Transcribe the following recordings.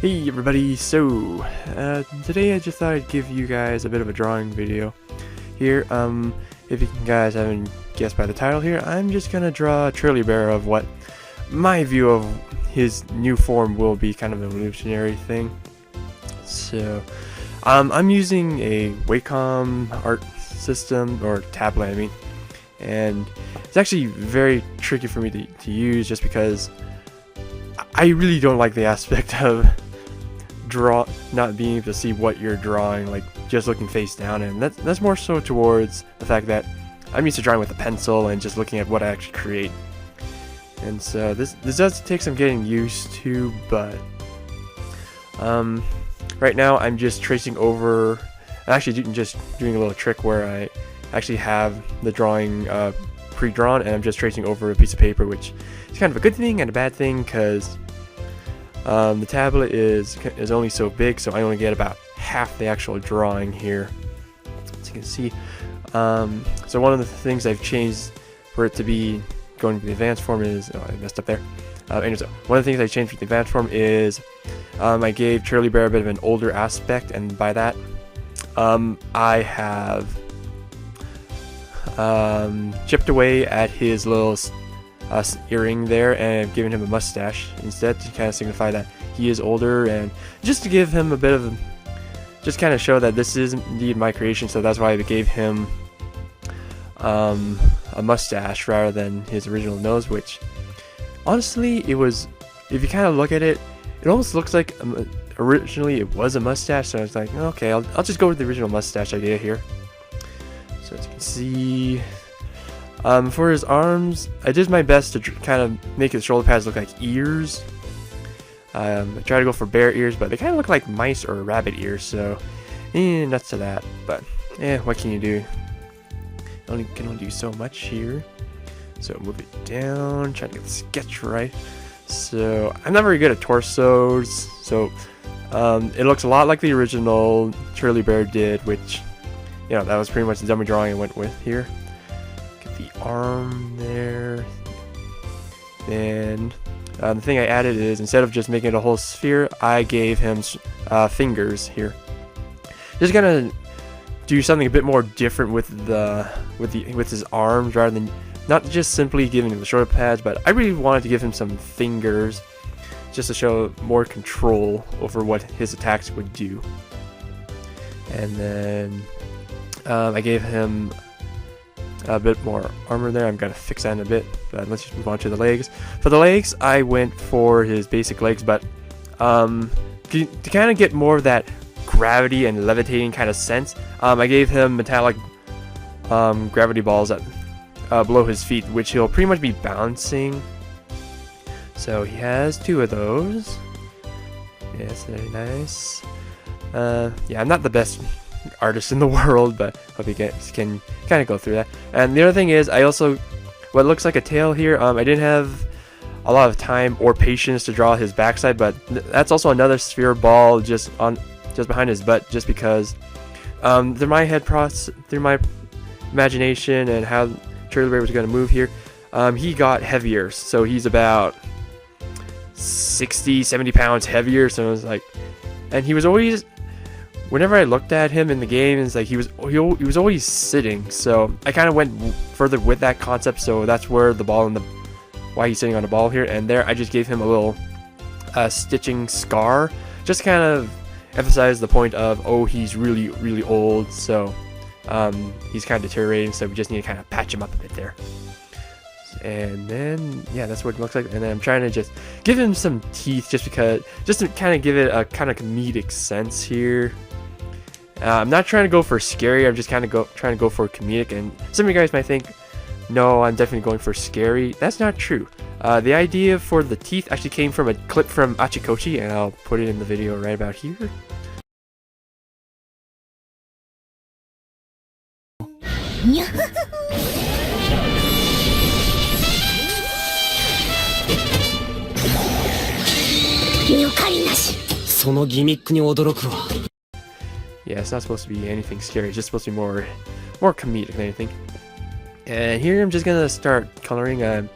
Hey everybody, so today I just thought I'd give you guys a bit of a drawing video here. If you guys haven't guessed by the title here, I'm just gonna draw a Churlybear of what my view of his new form will be, kind of an evolutionary thing. So I'm using a Wacom art system, or tablet I mean, and it's actually very tricky for me to use just because I really don't like the aspect of not being able to see what you're drawing, like just looking face down, and that's more so towards the fact that I'm used to drawing with a pencil and just looking at what I actually create. And so this does take some getting used to, but right now I'm just tracing over, actually just doing a little trick where I actually have the drawing pre-drawn and I'm just tracing over a piece of paper, which is kind of a good thing and a bad thing because the tablet is only so big, so I only get about half the actual drawing here, as you can see. So one of the things I've changed for it to be going to the advanced form is, oh, I messed up there. Anyways, one of the things I changed for the advanced form is I gave Churlybear a bit of an older aspect, and by that I have chipped away at his little earring there and given him a mustache instead to kind of signify that he is older, and just to give him a bit of, just kind of show that this is indeed my creation. So that's why I gave him a mustache rather than his original nose, which honestly, it was, if you kind of look at it, it almost looks like originally it was a mustache. So I was like, okay, I'll just go with the original mustache idea here. So as you can see, for his arms, I did my best to kind of make his shoulder pads look like ears. I tried to go for bear ears, but they kind of look like mice or rabbit ears, so nuts to that. But what can you do? Can only do so much here. So move it down, try to get the sketch right. So I'm not very good at torsos, so it looks a lot like the original Churlybear did, which, you know, that was pretty much the dummy drawing I went with here. The arm there. And the thing I added is, instead of just making it a whole sphere, I gave him fingers here. Just gonna do something a bit more different with his arms, rather than not just simply giving him the shoulder pads, but I really wanted to give him some fingers just to show more control over what his attacks would do. And then I gave him a bit more armor there. I'm gonna fix that in a bit, but let's just move on to the legs. For the legs, I went for his basic legs, but to kind of get more of that gravity and levitating kind of sense, I gave him metallic gravity balls that below his feet, which he'll pretty much be bouncing. So he has 2 of those. Yes, very nice. Yeah, I'm not the best artist in the world, but hope you guys can kind of go through that. And the other thing is, I also, what looks like a tail here, I didn't have a lot of time or patience to draw his backside, but that's also another sphere ball just behind his butt, just because through my head process, through my imagination and how Churlybear was going to move here, he got heavier, so he's about 60-70 pounds heavier. So I was like, and he was always, whenever I looked at him in the game, it's like he was always sitting. So I kind of went further with that concept. So that's where the ball and why he's sitting on the ball here. And there, I just gave him a little stitching scar, just to kind of emphasize the point of, oh, he's really old. So he's kind of deteriorating. So we just need to kind of patch him up a bit there. And then, yeah, that's what it looks like. And then I'm trying to just give him some teeth, just to kind of give it a kind of comedic sense here. I'm not trying to go for scary, I'm just kind of trying to go for comedic. And some of you guys might think, no, I'm definitely going for scary. That's not true. The idea for the teeth actually came from a clip from Achikochi, and I'll put it in the video right about here. Yeah, it's not supposed to be anything scary, it's just supposed to be more comedic than anything. And here I'm just gonna start coloring.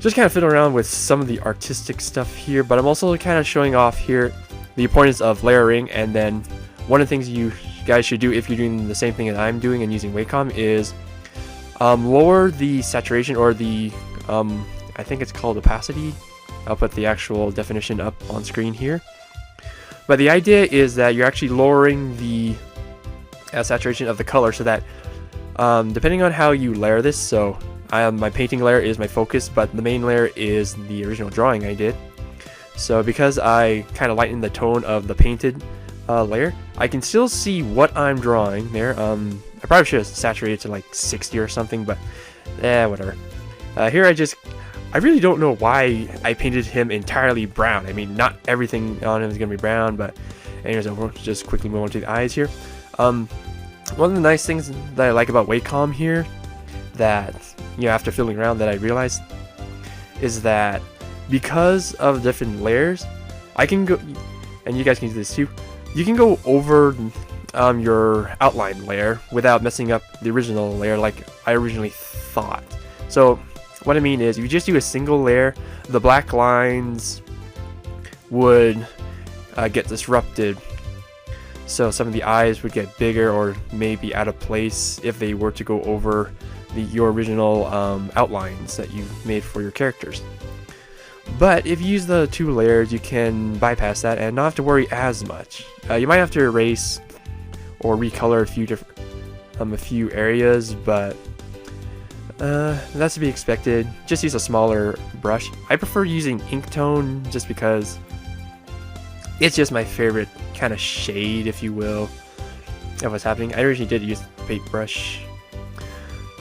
just kind of fiddling around with some of the artistic stuff here, but I'm also kind of showing off here the importance of layering. And then one of the things you guys should do if you're doing the same thing that I'm doing and using Wacom is lower the saturation, or the I think it's called opacity. I'll put the actual definition up on screen here. But the idea is that you're actually lowering the saturation of the color, so that depending on how you layer this, so my painting layer is my focus, but the main layer is the original drawing I did. So because I kind of lightened the tone of the painted layer, I can still see what I'm drawing there. I probably should have saturated to like 60 or something, but whatever. Here I really don't know why I painted him entirely brown. I mean, not everything on him is going to be brown, but anyways, we'll just quickly move on to the eyes here. One of the nice things that I like about Wacom here, that, you know, after fiddling around that I realized, is that because of different layers, I can go, and you guys can do this too, you can go over your outline layer without messing up the original layer like I originally thought. So what I mean is, if you just do a single layer, the black lines would get disrupted. So some of the eyes would get bigger or maybe out of place if they were to go over your original outlines that you made for your characters. But if you use the two layers, you can bypass that and not have to worry as much. You might have to erase or recolor a few areas, but that's to be expected. Just use a smaller brush. I prefer using ink tone just because it's just my favorite kind of shade, if you will, of what's happening. I originally did use paintbrush.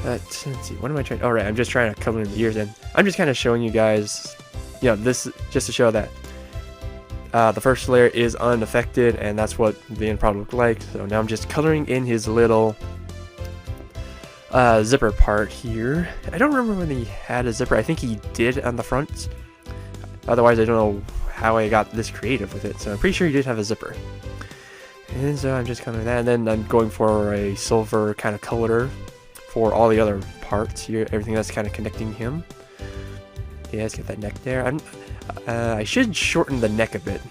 Let's see, what am I trying? Alright, I'm just trying to color in the ears, and I'm just kind of showing you guys, you know, this just to show that the first layer is unaffected, and that's what the end product looked like. So now I'm just coloring in his little zipper part here. I don't remember when he had a zipper. I think he did on the front. Otherwise, I don't know how I got this creative with it. So I'm pretty sure he did have a zipper. And so I'm just coloring that, and then I'm going for a silver kind of color for all the other parts here, everything that's kind of connecting him. Yeah, let's get that neck there. I should shorten the neck a bit.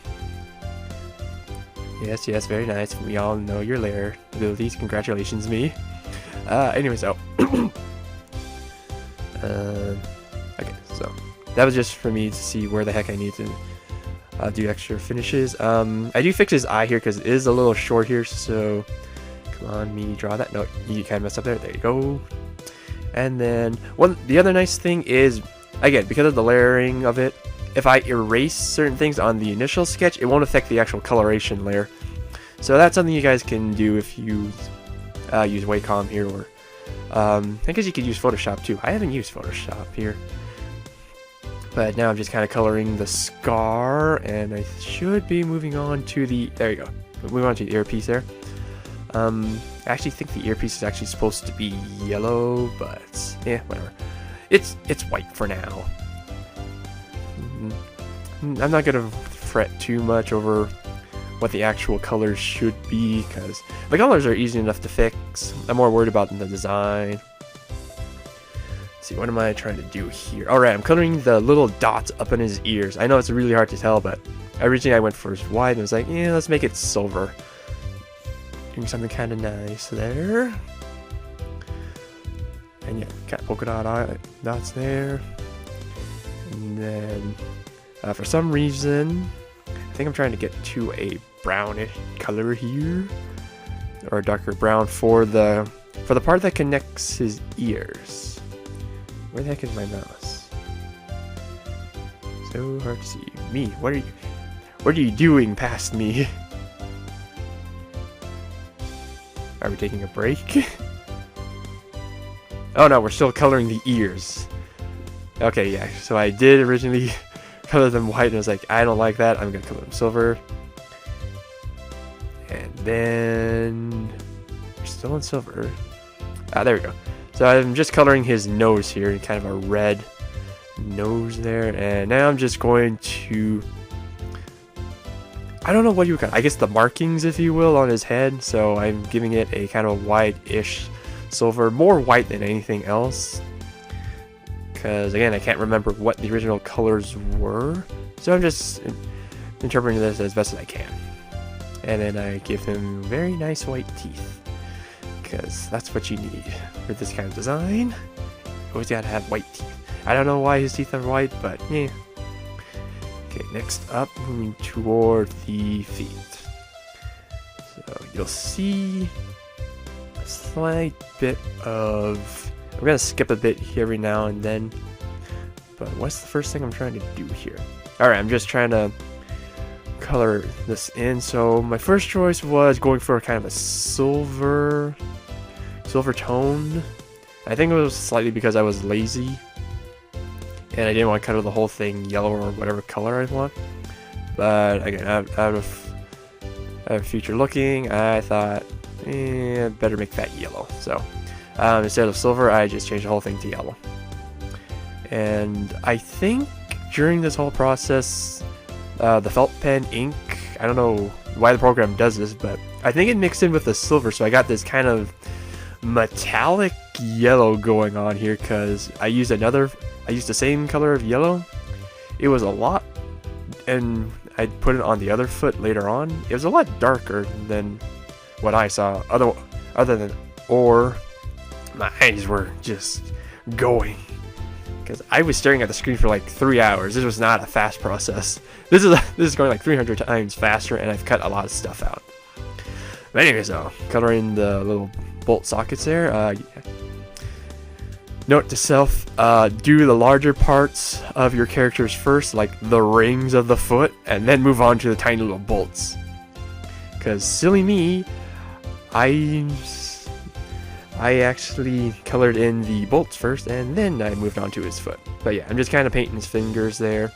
Yes, yes, very nice. We all know your layer abilities. Congratulations, me. Anyways, oh. Okay, so that was just for me to see where the heck I need to do extra finishes. I do fix his eye here because it is a little short here, so come on, me, draw that. No, you kind of messed up there. There you go. And then the other nice thing is, again, because of the layering of it, if I erase certain things on the initial sketch, it won't affect the actual coloration layer. So that's something you guys can do if you use Wacom here, or I guess you could use Photoshop too. I haven't used Photoshop here, but now I'm just kind of coloring the scar, and I should be moving on to the, there you go, move on to the earpiece there. I actually think the earpiece is actually supposed to be yellow, but yeah, whatever. It's white for now. I'm not gonna fret too much over what the actual colors should be, because the colors are easy enough to fix. I'm more worried about the design. Let's see, what am I trying to do here? Alright, I'm coloring the little dots up in his ears. I know it's really hard to tell, but originally I went for white and I was like, yeah, let's make it silver. Doing something kind of nice there. And yeah, got polka dot dots there. And then for some reason, I think I'm trying to get to a brownish color here, or a darker brown for the part that connects his ears. Where the heck is my mouse? So hard to see. Me, what are you doing past me? Are we taking a break? Oh no, we're still coloring the ears. Okay, yeah, so I did originally color them white, and I was like, I don't like that, I'm gonna color them silver. And then we're still in silver. There we go. So I'm just coloring his nose here in kind of a red nose there, and now I'm just going to, I don't know what you would call it, I guess the markings, if you will, on his head. So I'm giving it a kind of white-ish silver, more white than anything else, because again, I can't remember what the original colors were, so I'm just interpreting this as best as I can. And then I give him very nice white teeth, because that's what you need for this kind of design. You always gotta have white teeth. I don't know why his teeth are white, but yeah. Okay, next up, moving toward the feet. So you'll see a slight bit of... I'm gonna skip a bit here every now and then, but what's the first thing I'm trying to do here? Alright, I'm just trying to color this in. So my first choice was going for kind of a silver tone. I think it was slightly because I was lazy and I didn't want to color the whole thing yellow or whatever color I want. But again, out of future looking, I thought, better make that yellow. So instead of silver, I just changed the whole thing to yellow. And I think during this whole process, the felt pen ink, I don't know why the program does this, but I think it mixed in with the silver, so I got this kind of metallic yellow going on here, because I used the same color of yellow. It was a lot, and I put it on the other foot later on. It was a lot darker than what I saw, other than, or my eyes were just going, because I was staring at the screen for like 3 hours. This was not a fast process. This is going like 300 times faster, and I've cut a lot of stuff out. But anyways, coloring the little bolt sockets there. Note to self, do the larger parts of your characters first, like the rings of the foot, and then move on to the tiny little bolts. Because silly me, I actually colored in the bolts first, and then I moved on to his foot. But yeah, I'm just kind of painting his fingers there,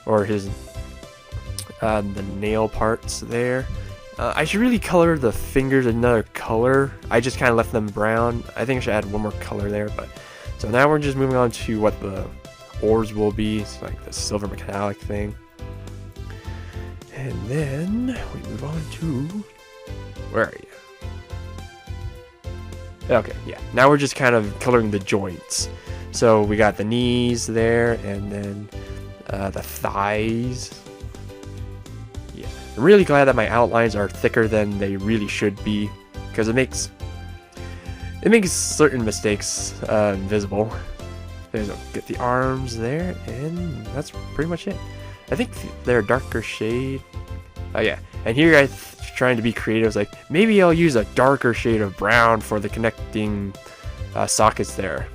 or his the nail parts there. I should really color the fingers another color. I just kind of left them brown. I think I should add one more color there. But so now we're just moving on to what the oars will be. It's like the silver metallic thing. And then we move on to, where are you? Okay, yeah. Now we're just kind of coloring the joints. So we got the knees there, and then the thighs. Yeah, I'm really glad that my outlines are thicker than they really should be, because it makes certain mistakes invisible. There's get the arms there, and that's pretty much it. I think they're a darker shade. Oh yeah, and here I trying to be creative. It's like, maybe I'll use a darker shade of brown for the connecting sockets there.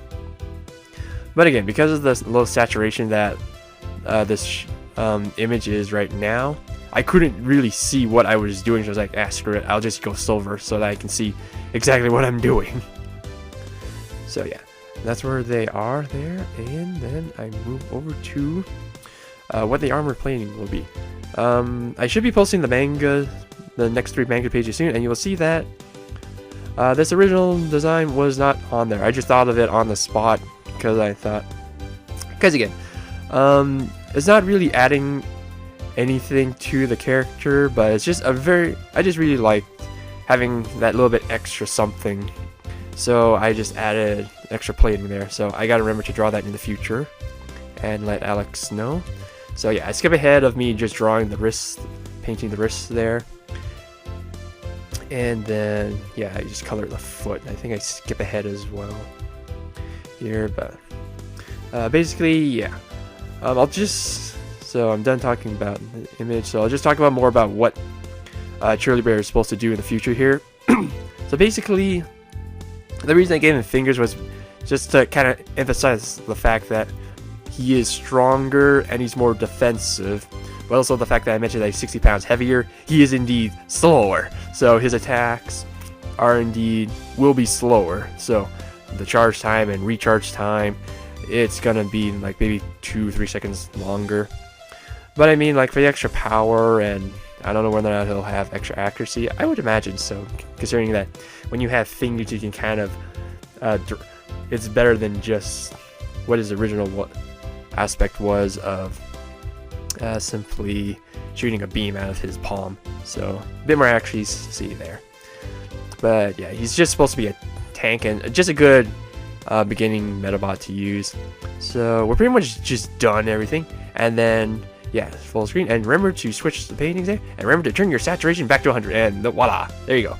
But again, because of the low saturation that this image is right now, I couldn't really see what I was doing, so I was like, screw it, I'll just go silver so that I can see exactly what I'm doing. So yeah, that's where they are there, and then I move over to what the armor plating will be. I should be posting the next 3 manga pages soon, and you will see that this original design was not on there. I just thought of it on the spot, because I thought, because again, it's not really adding anything to the character, but it's just I just really liked having that little bit extra something, so I just added extra plating there. So I gotta remember to draw that in the future and let Alex know. So yeah, I skip ahead of me just drawing the wrists, painting the wrists there. And then, yeah, I just color the foot. I think I skip ahead as well here, but basically, yeah. So I'm done talking about the image, so I'll just talk about more about what Churlybear is supposed to do in the future here. So basically, the reason I gave him fingers was just to kind of emphasize the fact that he is stronger and he's more defensive, but also the fact that I mentioned that he's 60 pounds heavier. He is indeed slower, so his attacks will be slower. So the charge time and recharge time, it's gonna be like maybe 2-3 seconds longer. But I mean, like, for the extra power, and I don't know whether or not he'll have extra accuracy. I would imagine so, considering that when you have fingers, you can kind of it's better than just what his original aspect was of simply shooting a beam out of his palm. So a bit more accuracy there. But yeah, he's just supposed to be a tank and just a good beginning Metabot to use. So we're pretty much just done everything, and then yeah, full screen. And remember to switch the paintings there, and remember to turn your saturation back to 100, and voila, there you go.